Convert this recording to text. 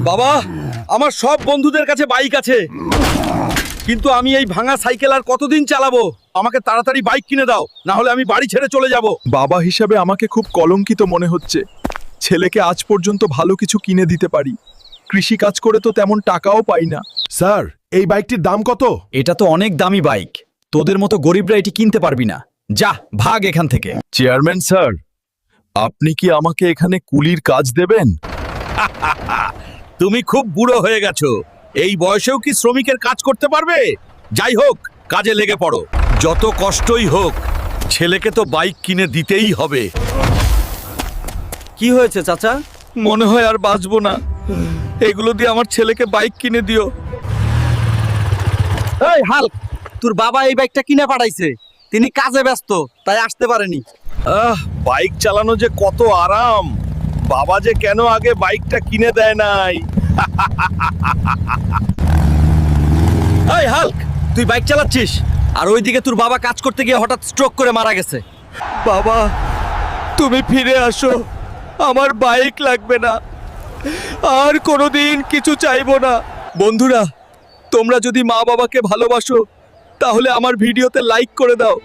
বাবা, আমার সব বন্ধুদের কাছে বাইক আছে, কিন্তু আমি এই ভাঙা সাইকেল আর কতদিন চালাবো? আমাকে তাড়াতাড়ি বাইক কিনে দাও, না হলে আমি বাড়ি ছেড়ে চলে যাব। বাবা হিসাবে আমাকে খুব কলঙ্কিত মনে হচ্ছে। ছেলেকে আজ পর্যন্ত ভালো কিছু কিনে দিতে পারি, কৃষি কাজ করে তো তেমন টাকাও পাই না। স্যার, এই বাইকটির দাম কত? এটা তো অনেক দামি বাইক, তোদের মতো গরিবরা এটি কিনতে পারবি না। যা, ভাগ এখান থেকে। চেয়ারম্যান স্যার, আপনি কি আমাকে এখানে কুলির কাজ দেবেন? তুমি খুব বুড়ো হয়ে গেছো, এই বয়সেও কি শ্রমিকের কাজ করতে পারবে? যাই হোক, কাজে লেগে পড়ো। যত কষ্টই হোক, ছেলেকে তো বাইক কিনে দিতেই হবে। কি হয়েছে চাচা? মনে হয় আর বাঁচবো না, এগুলো দিয়ে আমার ছেলেকে বাইক কিনে দিও। এই হাল্ক, তোর বাবা এই বাইকটা কিনে পাঠাইছে, তিনি কাজে ব্যস্ত তাই আসতে পারেনি। বাইক চালানো যে কত আরাম, বাবা যে কেন আগে বাইকটা কিনে দেয় নাই। এই হাল্ক, তুই বাইক চালাচ্ছিস আর ওইদিকে তোর বাবা কাজ করতে গিয়ে হঠাৎ স্ট্রোক করে মারা গেছে। বাবা, তুমি ফিরে আসো, আমার বাইক লাগবে না, আর কোনোদিন কিছু চাইবো না। বন্ধুরা, তোমরা যদি মা বাবাকে ভালোবাসো তাহলে আমার ভিডিওতে লাইক করে দাও।